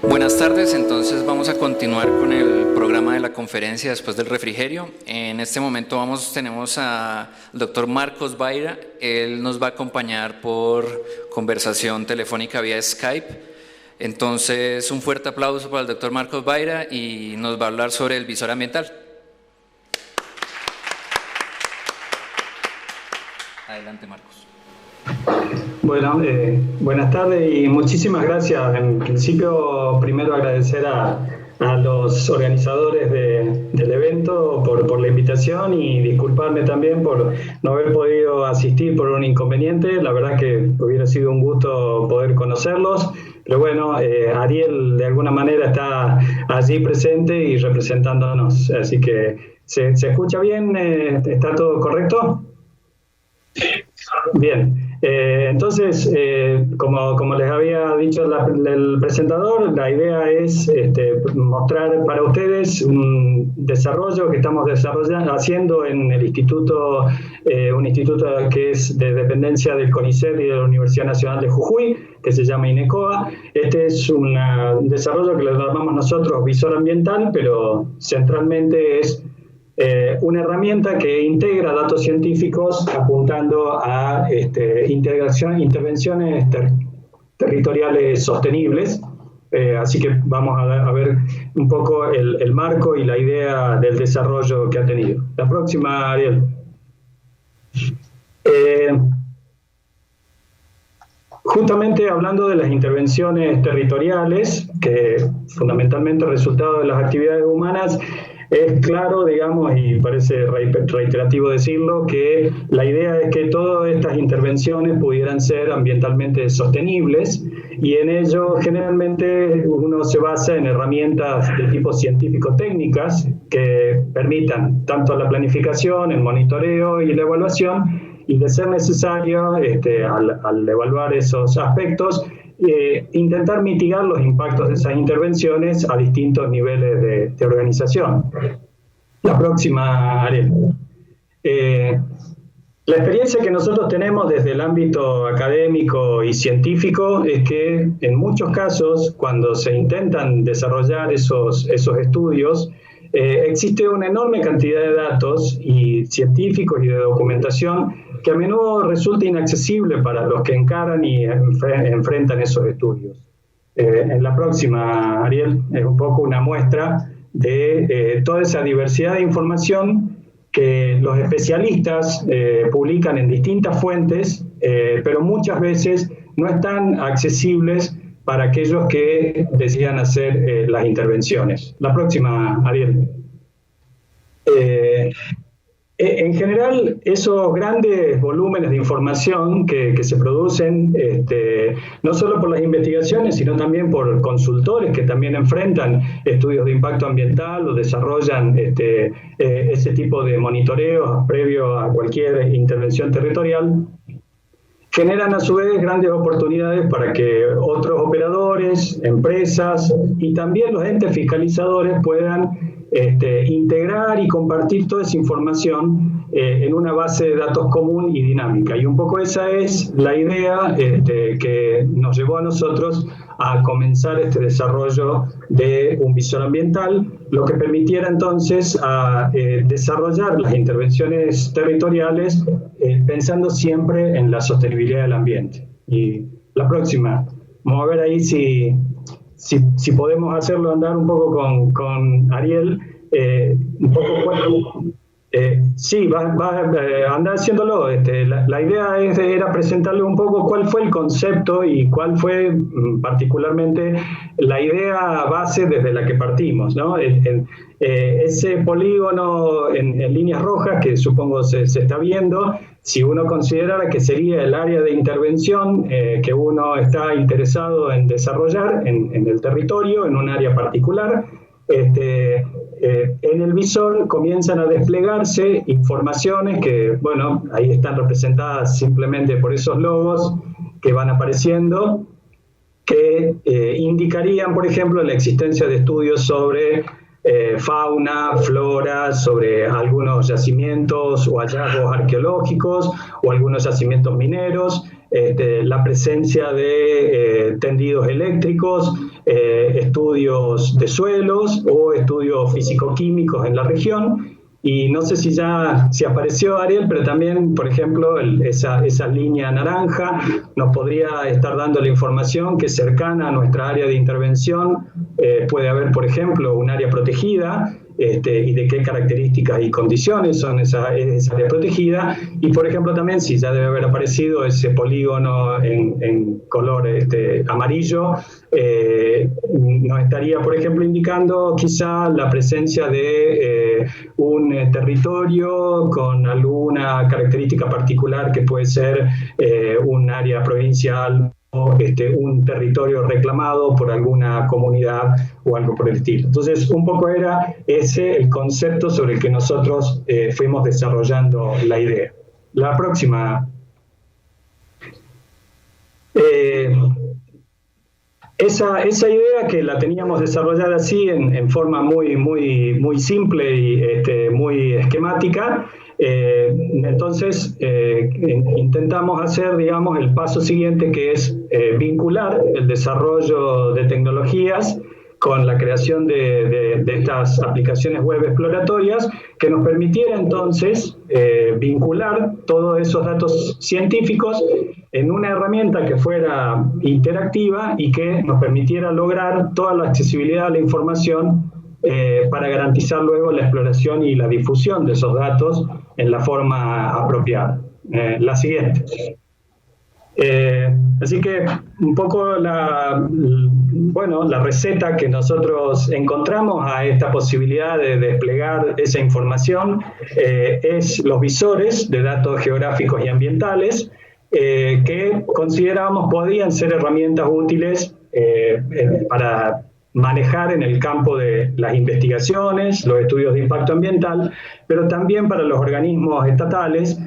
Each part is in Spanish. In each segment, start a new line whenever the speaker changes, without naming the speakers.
Buenas tardes, entonces vamos a continuar con el programa de la conferencia después del refrigerio. En este momento tenemos al doctor Marcos Baira. Él nos va a acompañar por conversación telefónica vía Skype. Entonces, un fuerte aplauso para el doctor Marcos Baira y nos va a hablar sobre el visor ambiental. Adelante, Marcos.
Bueno, buenas tardes y muchísimas gracias. En principio, primero agradecer a los organizadores del evento por la invitación y disculparme también por no haber podido asistir por un inconveniente. La verdad que hubiera sido un gusto poder conocerlos, pero bueno, Ariel de alguna manera está allí presente y representándonos, así que ¿se escucha bien? ¿Está todo correcto? Bien. Entonces, como les había dicho el presentador, la idea es mostrar para ustedes un desarrollo que estamos haciendo en el instituto, un instituto que es de dependencia del CONICET y de la Universidad Nacional de Jujuy, que se llama INECOA. Este es un desarrollo que lo llamamos nosotros visor ambiental, pero centralmente es una herramienta que integra datos científicos apuntando a intervenciones territoriales sostenibles. Así que vamos a ver un poco el marco y la idea del desarrollo que ha tenido. La próxima, Ariel. Justamente hablando de las intervenciones territoriales, que fundamentalmente resultado de las actividades humanas, es claro, digamos, y parece reiterativo decirlo, que la idea es que todas estas intervenciones pudieran ser ambientalmente sostenibles, y en ello generalmente uno se basa en herramientas de tipo científico-técnicas que permitan tanto la planificación, el monitoreo y la evaluación, y de ser necesario, al evaluar esos aspectos, intentar mitigar los impactos de esas intervenciones a distintos niveles de organización. La próxima, Ariel. La experiencia que nosotros tenemos desde el ámbito académico y científico es que en muchos casos, cuando se intentan desarrollar esos estudios, existe una enorme cantidad de datos y científicos y de documentación que a menudo resulta inaccesible para los que encaran y enfrentan esos estudios. En la próxima, Ariel, es un poco una muestra de toda esa diversidad de información que los especialistas publican en distintas fuentes, pero muchas veces no están accesibles para aquellos que decidan hacer las intervenciones. La próxima, Ariel. En general, esos grandes volúmenes de información que se producen, no solo por las investigaciones, sino también por consultores que también enfrentan estudios de impacto ambiental o desarrollan ese tipo de monitoreos previo a cualquier intervención territorial, generan a su vez grandes oportunidades para que otros operadores, empresas y también los entes fiscalizadores puedan integrar y compartir toda esa información en una base de datos común y dinámica. Y un poco esa es la idea que nos llevó a nosotros a comenzar este desarrollo de un visor ambiental, lo que permitiera entonces a desarrollar las intervenciones territoriales pensando siempre en la sostenibilidad del ambiente. Y la próxima, vamos a ver ahí si podemos hacerlo andar un poco con Ariel, un poco sí, anda haciéndolo. La idea era presentarle un poco cuál fue el concepto y cuál fue particularmente la idea base desde la que partimos, ¿no? Ese polígono en líneas rojas que supongo se está viendo, si uno considerara que sería el área de intervención que uno está interesado en desarrollar en el territorio, en un área particular, en el visor comienzan a desplegarse informaciones que, bueno, ahí están representadas simplemente por esos logos que van apareciendo, que indicarían, por ejemplo, la existencia de estudios sobre fauna, flora, sobre algunos yacimientos o hallazgos arqueológicos o algunos yacimientos mineros, la presencia de tendidos eléctricos, estudios de suelos o estudios físico-químicos en la región. Y no sé si apareció Ariel, pero también, por ejemplo, esa línea naranja nos podría estar dando la información que cercana a nuestra área de intervención puede haber, por ejemplo, un área protegida, y de qué características y condiciones son esa área protegida, y por ejemplo también si ya debe haber aparecido ese polígono en color amarillo, nos estaría por ejemplo indicando quizá la presencia de un territorio con alguna característica particular que puede ser un área provincial o un territorio reclamado por alguna comunidad o algo por el estilo. Entonces, un poco era ese el concepto sobre el que nosotros fuimos desarrollando la idea. La próxima. Esa idea que la teníamos desarrollada así en forma muy simple y muy esquemática, entonces intentamos hacer, digamos, el paso siguiente, que es vincular el desarrollo de tecnologías con la creación de estas aplicaciones web exploratorias que nos permitiera entonces vincular todos esos datos científicos en una herramienta que fuera interactiva y que nos permitiera lograr toda la accesibilidad a la información para garantizar luego la exploración y la difusión de esos datos en la forma apropiada. La siguiente. Así que un poco la receta que nosotros encontramos a esta posibilidad de desplegar esa información es los visores de datos geográficos y ambientales, que consideramos podían ser herramientas útiles para manejar en el campo de las investigaciones, los estudios de impacto ambiental, pero también para los organismos estatales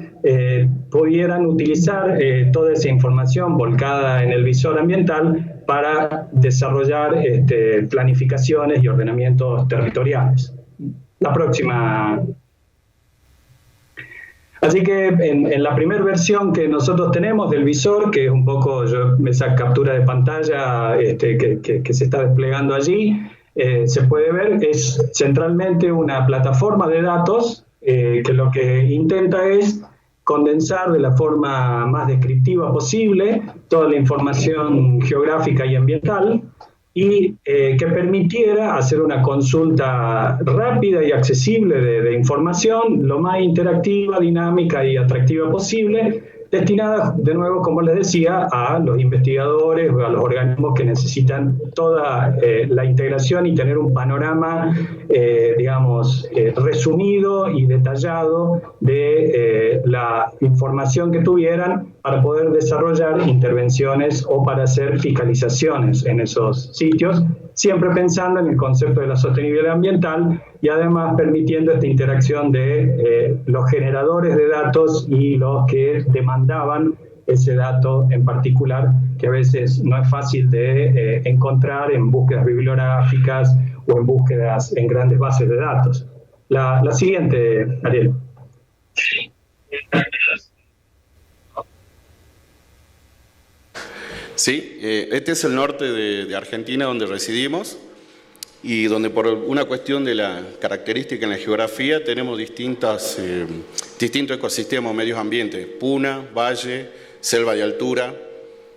pudieran utilizar toda esa información volcada en el visor ambiental para desarrollar planificaciones y ordenamientos territoriales. La próxima. Así que en la primera versión que nosotros tenemos del visor, que es un poco esa captura de pantalla que se está desplegando allí, se puede ver, es centralmente una plataforma de datos que lo que intenta es condensar de la forma más descriptiva posible toda la información geográfica y ambiental, y que permitiera hacer una consulta rápida y accesible de información, lo más interactiva, dinámica y atractiva posible, destinada, de nuevo, como les decía, a los investigadores o a los organismos que necesitan toda la integración y tener un panorama, resumido y detallado de la información que tuvieran para poder desarrollar intervenciones o para hacer fiscalizaciones en esos sitios, siempre pensando en el concepto de la sostenibilidad ambiental y además permitiendo esta interacción de los generadores de datos y los que demandaban ese dato en particular, que a veces no es fácil de encontrar en búsquedas bibliográficas o en búsquedas en grandes bases de datos. La siguiente, Ariel.
Sí, este es el norte de Argentina, donde residimos y donde por una cuestión de la característica en la geografía tenemos distintos ecosistemas o medios ambientes, puna, valle, selva de altura,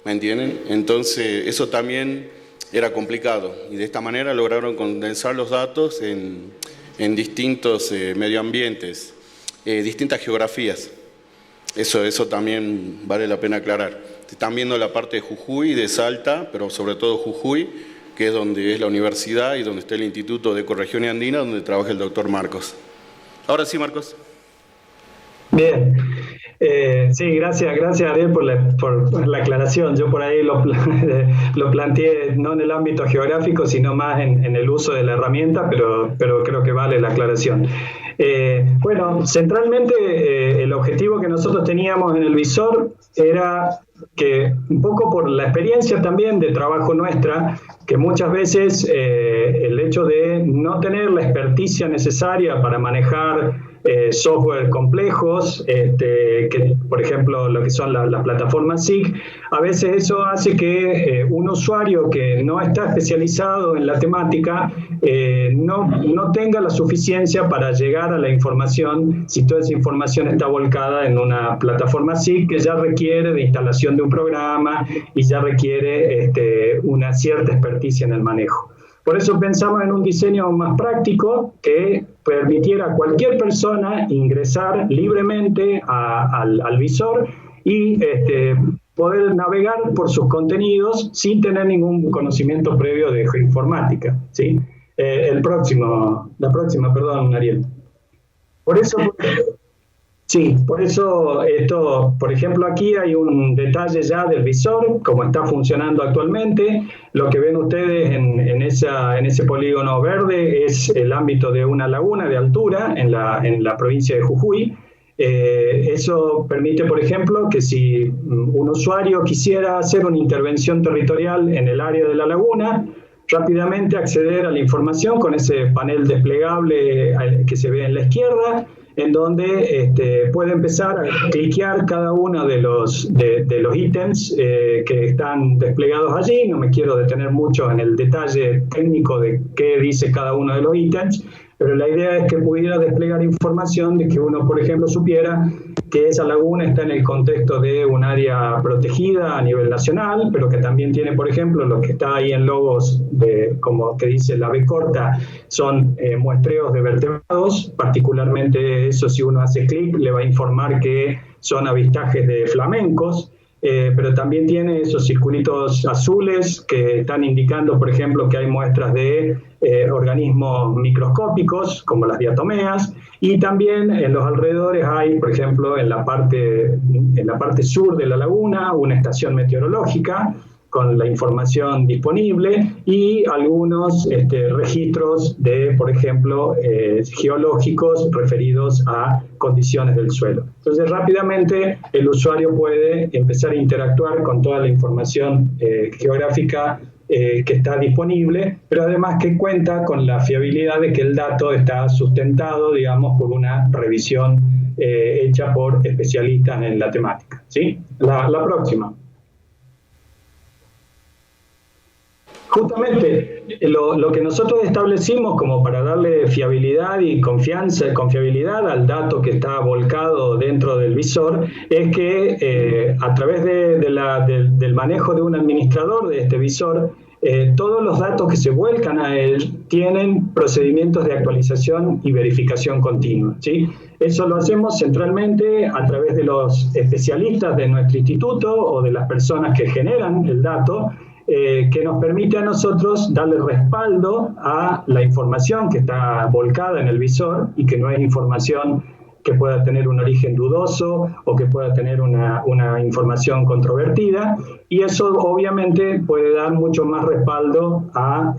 ¿me entienden? Entonces eso también era complicado y de esta manera lograron condensar los datos en distintos medio ambientes, distintas geografías. Eso también vale la pena aclarar. Están viendo la parte de Jujuy y de Salta, pero sobre todo Jujuy, que es donde es la universidad y donde está el Instituto de Ecorregión Andina, donde trabaja el doctor Marcos. Ahora sí, Marcos.
Bien. Sí, gracias Ariel por la aclaración. Yo por ahí lo planteé no en el ámbito geográfico, sino más en el uso de la herramienta, pero creo que vale la aclaración. Bueno, centralmente el objetivo que nosotros teníamos en el visor era que, un poco por la experiencia también de trabajo nuestra, que muchas veces el hecho de no tener la experticia necesaria para manejar software complejos, que, por ejemplo, lo que son las plataformas SIG, a veces eso hace que un usuario que no está especializado en la temática no tenga la suficiencia para llegar a la información si toda esa información está volcada en una plataforma SIG que ya requiere de instalación de un programa y ya requiere una cierta experticia en el manejo. Por eso pensamos en un diseño más práctico que permitiera a cualquier persona ingresar libremente al visor y poder navegar por sus contenidos sin tener ningún conocimiento previo de geoinformática, ¿sí? La próxima, perdón, Ariel. Por eso esto, por ejemplo, aquí hay un detalle ya del visor, cómo está funcionando actualmente. Lo que ven ustedes en ese polígono verde es el ámbito de una laguna de altura en la provincia de Jujuy. Eso permite, por ejemplo, que si un usuario quisiera hacer una intervención territorial en el área de la laguna, rápidamente acceder a la información con ese panel desplegable que se ve en la izquierda, en donde puede empezar a cliquear cada uno de los ítems que están desplegados allí. No me quiero detener mucho en el detalle técnico de qué dice cada uno de los ítems, pero la idea es que pudiera desplegar información de que uno, por ejemplo, supiera que esa laguna está en el contexto de un área protegida a nivel nacional, pero que también tiene, por ejemplo, lo que está ahí en logos, como que dice la B corta, son muestreos de vertebrados. Particularmente eso, si uno hace clic, le va a informar que son avistajes de flamencos. Pero también tiene esos circulitos azules que están indicando, por ejemplo, que hay muestras de organismos microscópicos, como las diatomeas, y también en los alrededores hay, por ejemplo, en la parte sur de la laguna, una estación meteorológica con la información disponible y algunos registros de, por ejemplo, geológicos referidos a condiciones del suelo. Entonces, rápidamente el usuario puede empezar a interactuar con toda la información geográfica que está disponible, pero además que cuenta con la fiabilidad de que el dato está sustentado, digamos, por una revisión hecha por especialistas en la temática, ¿sí? La próxima. Justamente lo que nosotros establecimos como para darle fiabilidad y confiabilidad al dato que está volcado dentro del visor es que a través del manejo de un administrador de este visor, todos los datos que se vuelcan a él tienen procedimientos de actualización y verificación continua, ¿sí? Eso lo hacemos centralmente a través de los especialistas de nuestro instituto o de las personas que generan el dato, que nos permite a nosotros darle respaldo a la información que está volcada en el visor y que no es información que pueda tener un origen dudoso o que pueda tener una información controvertida, y eso obviamente puede dar mucho más respaldo a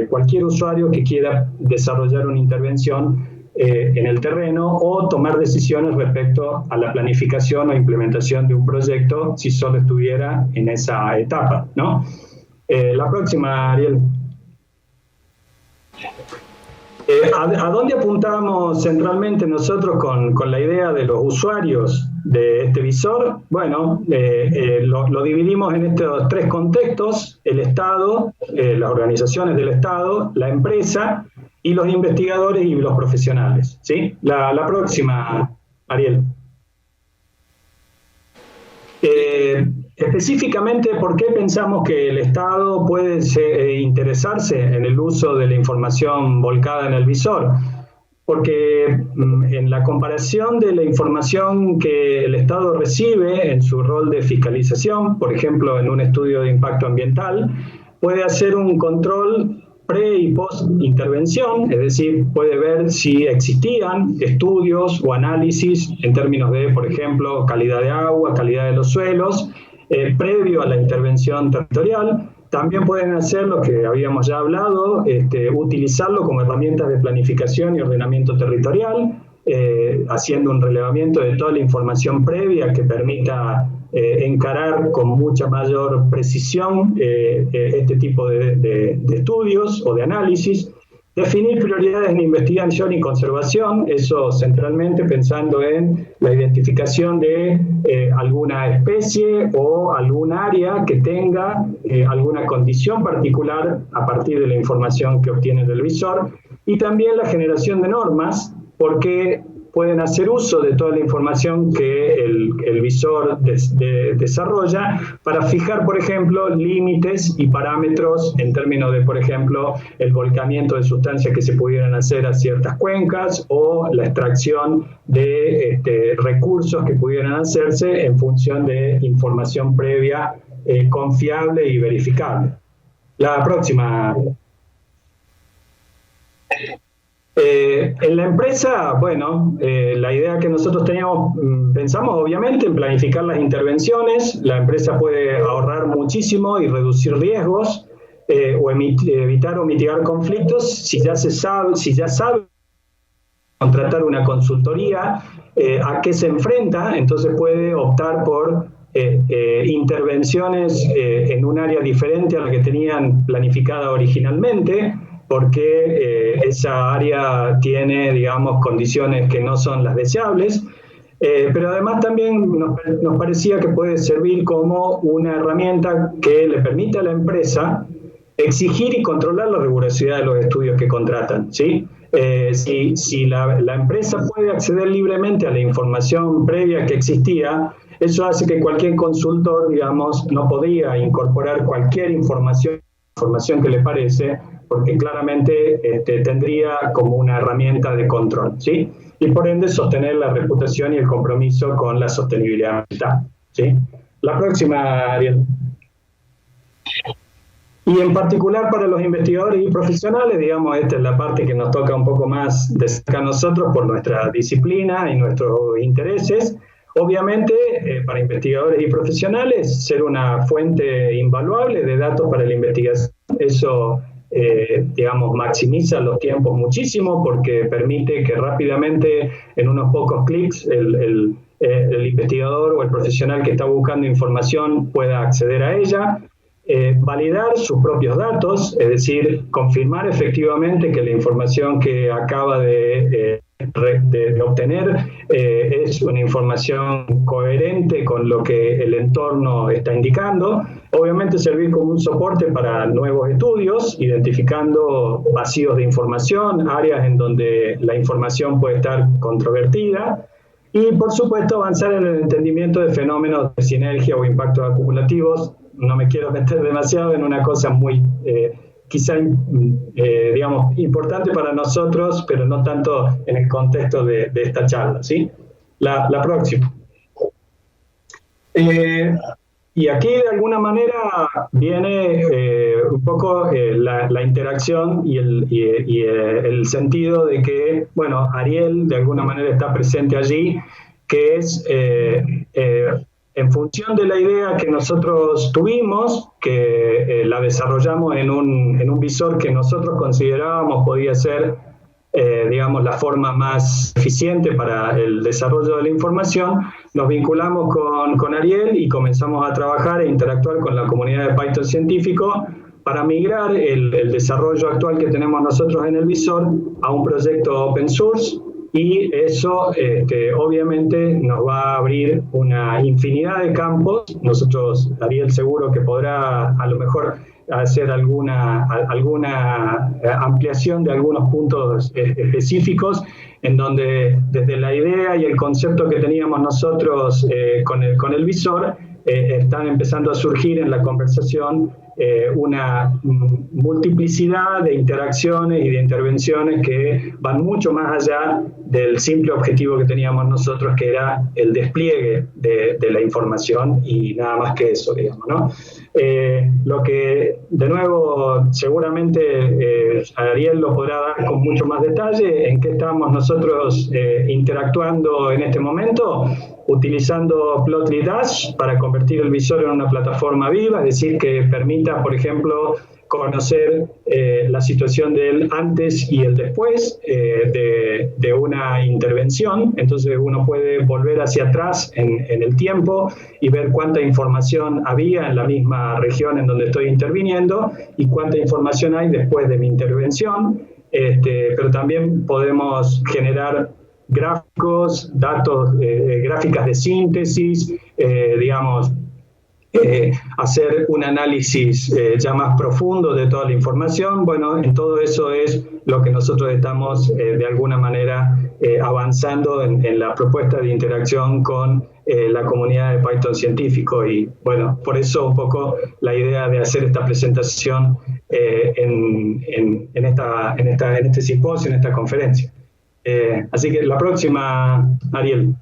cualquier usuario que quiera desarrollar una intervención en el terreno o tomar decisiones respecto a la planificación o implementación de un proyecto si solo estuviera en esa etapa, ¿no? La próxima, Ariel. ¿A dónde apuntamos centralmente nosotros con la idea de los usuarios de este visor? Bueno, lo dividimos en estos tres contextos: el Estado, las organizaciones del Estado, la empresa y los investigadores y los profesionales, ¿sí? La próxima, Ariel. Específicamente, ¿por qué pensamos que el Estado puede interesarse en el uso de la información volcada en el visor? Porque en la comparación de la información que el Estado recibe en su rol de fiscalización, por ejemplo, en un estudio de impacto ambiental, puede hacer un control pre- y post-intervención, es decir, puede ver si existían estudios o análisis en términos de, por ejemplo, calidad de agua, calidad de los suelos, previo a la intervención territorial. También pueden hacer lo que habíamos ya hablado, utilizarlo como herramientas de planificación y ordenamiento territorial, haciendo un relevamiento de toda la información previa que permita encarar con mucha mayor precisión este tipo de estudios o de análisis. Definir prioridades en investigación y conservación, eso centralmente pensando en la identificación de alguna especie o algún área que tenga alguna condición particular a partir de la información que obtiene del visor, y también la generación de normas, porque pueden hacer uso de toda la información que el visor desarrolla para fijar, por ejemplo, límites y parámetros en términos de, por ejemplo, el volcamiento de sustancias que se pudieran hacer a ciertas cuencas o la extracción de recursos que pudieran hacerse en función de información previa confiable y verificable. La próxima. En la empresa, bueno, la idea que nosotros teníamos, pensamos obviamente en planificar las intervenciones. La empresa puede ahorrar muchísimo y reducir riesgos o evitar o mitigar conflictos si ya sabe contratar una consultoría a qué se enfrenta, entonces puede optar por intervenciones en un área diferente a la que tenían planificada originalmente, porque esa área tiene, digamos, condiciones que no son las deseables, pero además también nos parecía que puede servir como una herramienta que le permite a la empresa exigir y controlar la rigurosidad de los estudios que contratan, ¿sí? Si la empresa puede acceder libremente a la información previa que existía, eso hace que cualquier consultor, digamos, no podía incorporar cualquier información que le parece, porque claramente tendría como una herramienta de control, ¿sí? Y por ende sostener la reputación y el compromiso con la sostenibilidad ambiental, ¿sí? La próxima, Ariel. Y en particular para los investigadores y profesionales, digamos, esta es la parte que nos toca un poco más de cerca a nosotros por nuestra disciplina y nuestros intereses. Obviamente, para investigadores y profesionales, ser una fuente invaluable de datos para la investigación, eso, digamos, maximiza los tiempos muchísimo porque permite que rápidamente, en unos pocos clics, el investigador o el profesional que está buscando información pueda acceder a ella. Validar sus propios datos, es decir, confirmar efectivamente que la información que acaba de obtener es una información coherente con lo que el entorno está indicando. Obviamente servir como un soporte para nuevos estudios, identificando vacíos de información, áreas en donde la información puede estar controvertida. Y, por supuesto, avanzar en el entendimiento de fenómenos de sinergia o impactos acumulativos. No me quiero meter demasiado en una cosa muy, quizá, digamos, importante para nosotros, pero no tanto en el contexto de esta charla, ¿sí? La próxima. Y aquí, de alguna manera, viene un poco la interacción y el sentido de que, bueno, Ariel, de alguna manera, está presente allí, que es... en función de la idea que nosotros tuvimos, que la desarrollamos en un visor que nosotros considerábamos podía ser, digamos, la forma más eficiente para el desarrollo de la información, nos vinculamos con Ariel y comenzamos a trabajar e interactuar con la comunidad de Python científico para migrar el desarrollo actual que tenemos nosotros en el visor a un proyecto open source. Y eso obviamente nos va a abrir una infinidad de campos. Nosotros, Ariel seguro que podrá a lo mejor hacer alguna ampliación de algunos puntos específicos en donde desde la idea y el concepto que teníamos nosotros con el visor están empezando a surgir en la conversación una multiplicidad de interacciones y de intervenciones que van mucho más allá del simple objetivo que teníamos nosotros, que era el despliegue de la información y nada más que eso, digamos, ¿no? Lo que, de nuevo, seguramente Ariel lo podrá dar con mucho más detalle, en qué estamos nosotros interactuando en este momento, utilizando Plotly Dash para convertir el visor en una plataforma viva, es decir, que permita, por ejemplo, conocer la situación del antes y el después de una intervención. Entonces uno puede volver hacia atrás en el tiempo y ver cuánta información había en la misma región en donde estoy interviniendo y cuánta información hay después de mi intervención. pero también podemos generar gráficos, datos, gráficas de síntesis, digamos, hacer un análisis ya más profundo de toda la información. Bueno, en todo eso es lo que nosotros estamos de alguna manera avanzando en la propuesta de interacción con la comunidad de Python científico, y bueno, por eso un poco la idea de hacer esta presentación en este simposio, en esta conferencia. Así que la próxima, Ariel.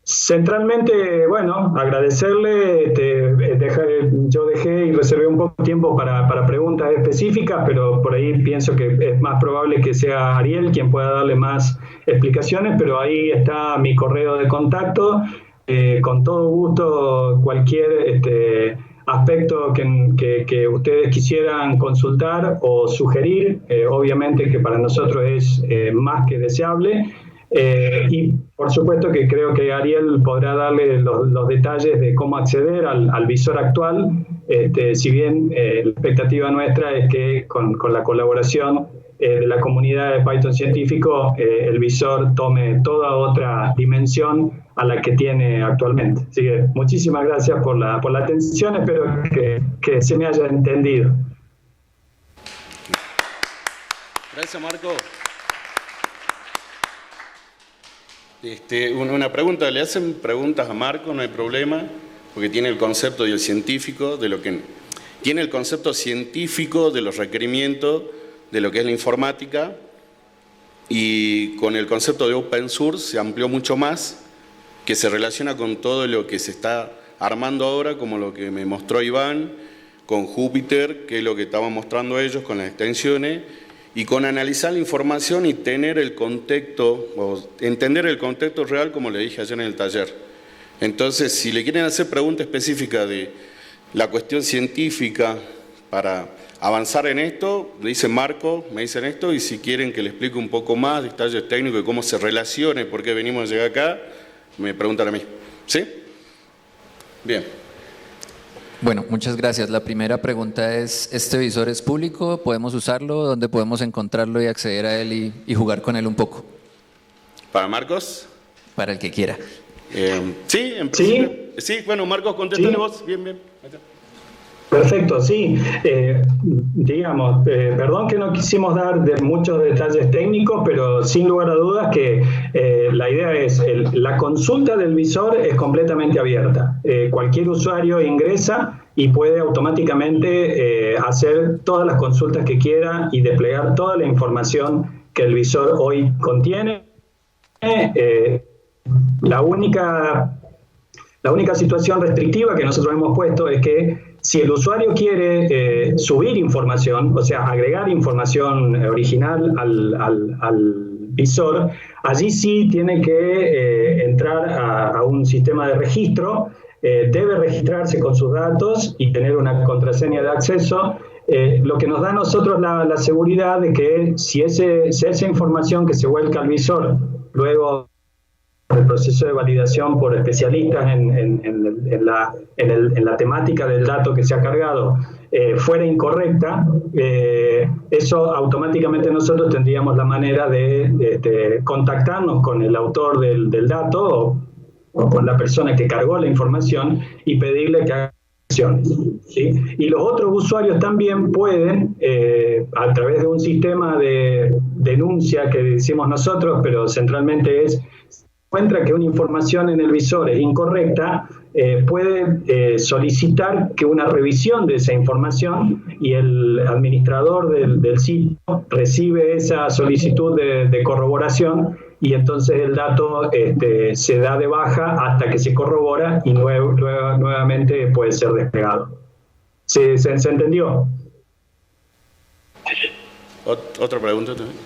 Centralmente, bueno, agradecerle, yo dejé y reservé un poco de tiempo para preguntas específicas, pero por ahí pienso que es más probable que sea Ariel quien pueda darle más explicaciones, pero ahí está mi correo de contacto, con todo gusto cualquier aspecto que ustedes quisieran consultar o sugerir, obviamente que para nosotros es más que deseable. Y por supuesto que creo que Ariel podrá darle los detalles de cómo acceder al visor actual, si bien la expectativa nuestra es que con la colaboración de la comunidad de Python científico, el visor tome toda otra dimensión a la que tiene actualmente. Así que muchísimas gracias por la atención, espero que se me haya entendido.
Gracias, Marco. Una pregunta, le hacen preguntas a Marco, no hay problema, porque tiene el concepto del científico, tiene el concepto científico de los requerimientos de lo que es la informática, y con el concepto de open source se amplió mucho más, que se relaciona con todo lo que se está armando ahora, como lo que me mostró Iván, con Jupyter, que es lo que estaban mostrando ellos con las extensiones, y con analizar la información y tener el contexto, o entender el contexto real, como le dije ayer en el taller. Entonces, si le quieren hacer preguntas específicas de la cuestión científica para avanzar en esto, le dicen Marco, me dicen esto, y si quieren que le explique un poco más detalles técnicos de cómo se relacione, por qué venimos a llegar acá, me preguntan a mí. ¿Sí? Bien.
Bueno, muchas gracias. La primera pregunta es, ¿este visor es público? ¿Podemos usarlo? ¿Dónde podemos encontrarlo y acceder a él y jugar con él un poco?
¿Para Marcos?
Para el que quiera.
Sí, en principio. Sí, bueno, Marcos, contéstale vos. Bien, bien.
Perfecto, sí. Digamos, perdón que no quisimos dar muchos detalles técnicos, pero sin lugar a dudas que la idea es, la consulta del visor es completamente abierta. Cualquier usuario ingresa y puede automáticamente hacer todas las consultas que quiera y desplegar toda la información que el visor hoy contiene. La única situación restrictiva que nosotros hemos puesto es que si el usuario quiere subir información, o sea, agregar información original al visor, allí sí tiene que entrar a un sistema de registro, debe registrarse con sus datos y tener una contraseña de acceso, lo que nos da a nosotros la seguridad de que si esa información que se vuelca al visor luego el proceso de validación por especialistas en la temática del dato que se ha cargado fuera incorrecta, eso automáticamente nosotros tendríamos la manera de contactarnos con el autor del dato o con la persona que cargó la información y pedirle que haga acciones, ¿sí? Y los otros usuarios también pueden, a través de un sistema de denuncia que decimos nosotros, pero centralmente encuentra que una información en el visor es incorrecta, puede solicitar que una revisión de esa información y el administrador del sitio recibe esa solicitud de corroboración y entonces el dato se da de baja hasta que se corrobora y nuevamente puede ser desplegado. ¿Se entendió?
¿Otra pregunta también?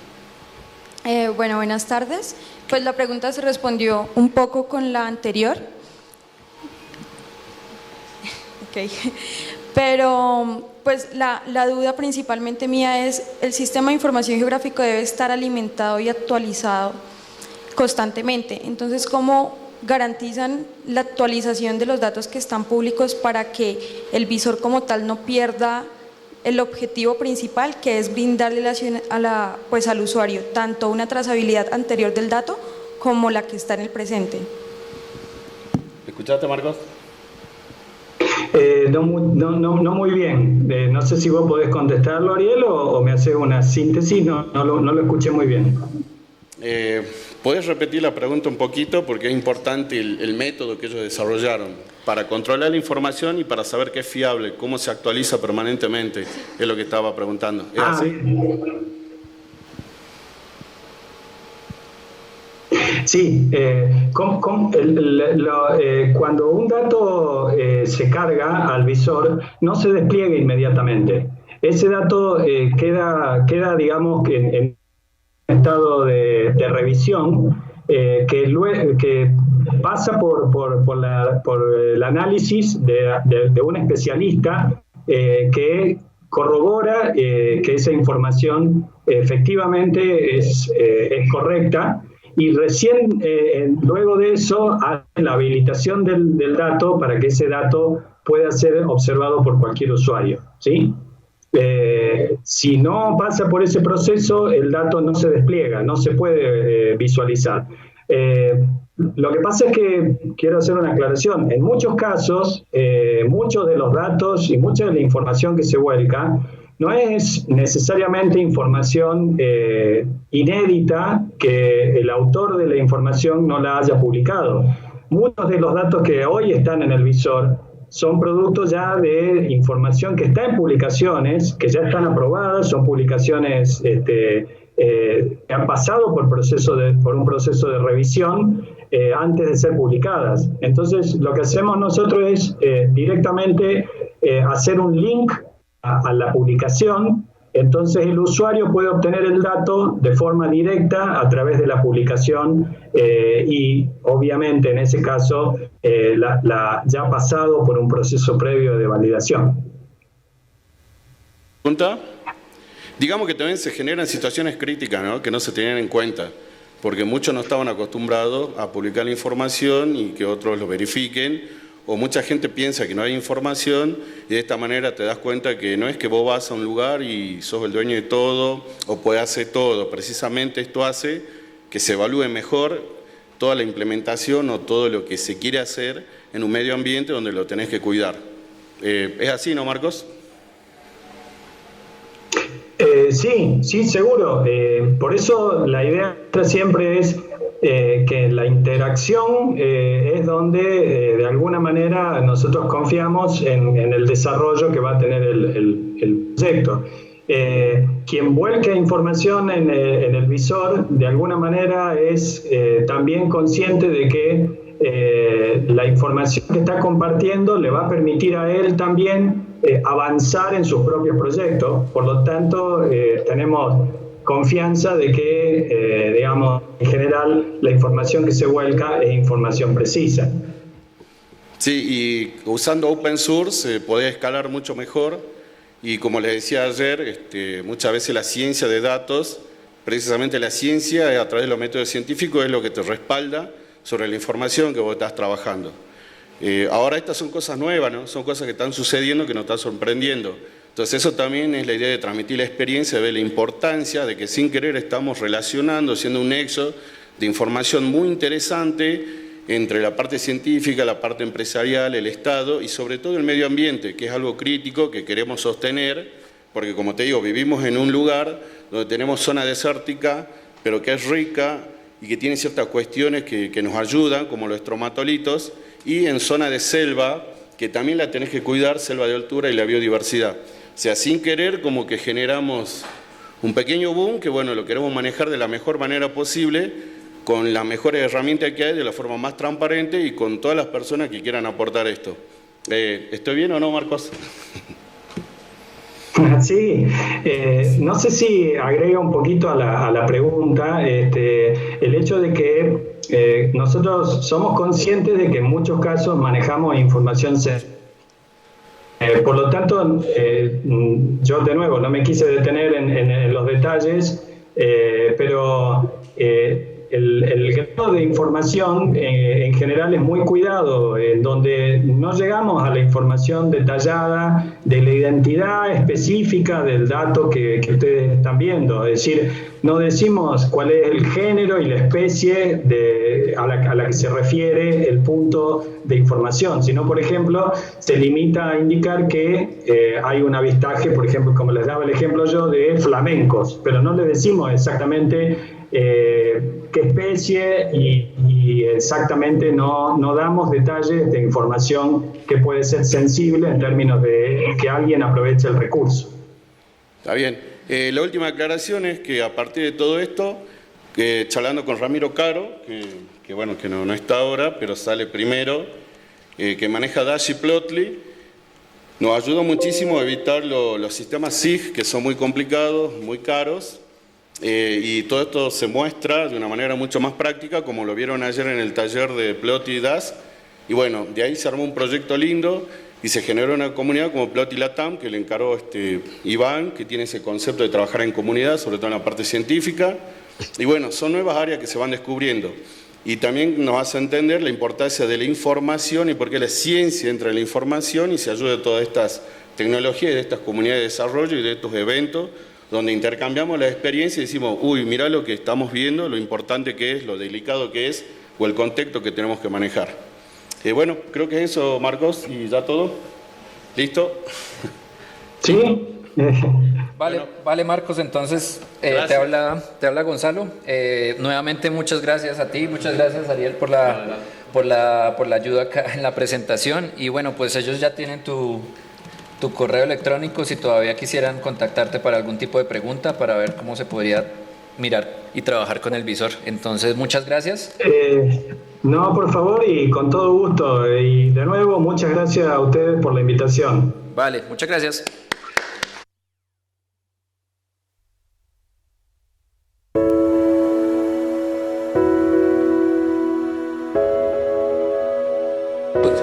Bueno, buenas tardes. Pues la pregunta se respondió un poco con la anterior. Okay. Pero pues la duda principalmente mía es, el sistema de información geográfico debe estar alimentado y actualizado constantemente. Entonces, ¿cómo garantizan la actualización de los datos que están públicos para que el visor como tal no pierda el objetivo principal, que es brindarle pues al usuario tanto una trazabilidad anterior del dato como la que está en el presente.
¿Escuchaste, Marcos?
No muy bien. No sé si vos podés contestarlo, Ariel, o me haces una síntesis. No lo escuché muy bien.
¿Podés repetir la pregunta un poquito? Porque es importante el método que ellos desarrollaron para controlar la información y para saber qué es fiable, cómo se actualiza permanentemente. Es lo que estaba preguntando. ¿Es así?
Sí, cuando un dato se carga al visor, no se despliega inmediatamente. Ese dato queda, digamos, en estado de revisión que pasa por el análisis de un especialista que corrobora que esa información efectivamente es correcta. Y recién, luego de eso, hace la habilitación del dato para que ese dato pueda ser observado por cualquier usuario, ¿sí? Si no pasa por ese proceso, el dato no se despliega, no se puede visualizar. Lo que pasa es que, quiero hacer una aclaración, en muchos casos, muchos de los datos y mucha de la información que se vuelca no es necesariamente información inédita que el autor de la información no la haya publicado. Muchos de los datos que hoy están en el visor son productos ya de información que está en publicaciones, que ya están aprobadas, son publicaciones que han pasado por un proceso de revisión antes de ser publicadas. Entonces, lo que hacemos nosotros es directamente hacer un link a la publicación. Entonces el usuario puede obtener el dato de forma directa a través de la publicación y obviamente en ese caso ya ha pasado por un proceso previo de validación.
¿Pregunta? Digamos que también se generan situaciones críticas, ¿no?, que no se tenían en cuenta, porque muchos no estaban acostumbrados a publicar la información y que otros lo verifiquen, o mucha gente piensa que no hay información y de esta manera te das cuenta que no es que vos vas a un lugar y sos el dueño de todo o puedes hacer todo. Precisamente esto hace que se evalúe mejor toda la implementación o todo lo que se quiere hacer en un medio ambiente donde lo tenés que cuidar. ¿Es así, no, Marcos?
Sí, seguro. Por eso la idea siempre es que la interacción es donde de alguna manera nosotros confiamos en el desarrollo que va a tener el proyecto. Quien vuelca información en el visor de alguna manera es también consciente de que la información que está compartiendo le va a permitir a él también avanzar en sus propios proyectos. Por lo tanto, tenemos confianza de que, digamos, en general, la información que se vuelca es información precisa.
Sí, y usando open source podés escalar mucho mejor y como les decía ayer, muchas veces la ciencia de datos, precisamente la ciencia a través de los métodos científicos es lo que te respalda sobre la información que vos estás trabajando. Ahora estas son cosas nuevas, ¿no? Son cosas que están sucediendo que nos están sorprendiendo. Entonces eso también es la idea de transmitir la experiencia, de ver la importancia de que sin querer estamos relacionando, haciendo un nexo de información muy interesante entre la parte científica, la parte empresarial, el Estado y sobre todo el medio ambiente, que es algo crítico que queremos sostener, porque como te digo, vivimos en un lugar donde tenemos zona desértica, pero que es rica y que tiene ciertas cuestiones que nos ayudan, como los estromatolitos, y en zona de selva, que también la tenés que cuidar, selva de altura y la biodiversidad. O sea, sin querer como que generamos un pequeño boom que, bueno, lo queremos manejar de la mejor manera posible, con las mejores herramientas que hay, de la forma más transparente y con todas las personas que quieran aportar esto. ¿Estoy bien o no, Marcos?
Sí, no sé si agrega un poquito a la pregunta el hecho de que nosotros somos conscientes de que en muchos casos manejamos información sensible. Por lo tanto, yo de nuevo no me quise detener en los detalles, pero el grado de información en general es muy cuidado, en donde no llegamos a la información detallada de la identidad específica del dato que ustedes están viendo. Es decir, no decimos cuál es el género y la especie a la que se refiere el punto de información, sino, por ejemplo, se limita a indicar que hay un avistaje, por ejemplo, como les daba el ejemplo yo, de flamencos, pero no le decimos exactamente qué especie y exactamente no damos detalles de información que puede ser sensible en términos de que alguien aproveche el recurso.
Está bien. La última aclaración es que a partir de todo esto, charlando con Ramiro Caro, que bueno, que no está ahora, pero sale primero, que maneja Dash y Plotly, nos ayudó muchísimo a evitar los sistemas SIG, que son muy complicados, muy caros, y todo esto se muestra de una manera mucho más práctica, como lo vieron ayer en el taller de Plotly y Dash. Y bueno, de ahí se armó un proyecto lindo y se generó una comunidad como Plotly Latam, que le encaró Iván, que tiene ese concepto de trabajar en comunidad, sobre todo en la parte científica. Y bueno, son nuevas áreas que se van descubriendo. Y también nos hace entender la importancia de la información y por qué la ciencia entra en la información y se ayuda de todas estas tecnologías, de estas comunidades de desarrollo y de estos eventos, donde intercambiamos la experiencia y decimos, uy, mirá lo que estamos viendo, lo importante que es, lo delicado que es, o el contexto que tenemos que manejar. Bueno, creo que es eso, Marcos, y ya todo. ¿Listo?
Sí.
Vale, Marcos, entonces te habla Gonzalo. Nuevamente muchas gracias a ti, muchas gracias, Ariel, por la ayuda acá en la presentación. Y bueno, pues ellos ya tienen tu correo electrónico si todavía quisieran contactarte para algún tipo de pregunta, para ver cómo se podría mirar y trabajar con el visor. Entonces, muchas gracias.
No, por favor, y con todo gusto. Y de nuevo, muchas gracias a ustedes por la invitación.
Vale, muchas gracias. Pues,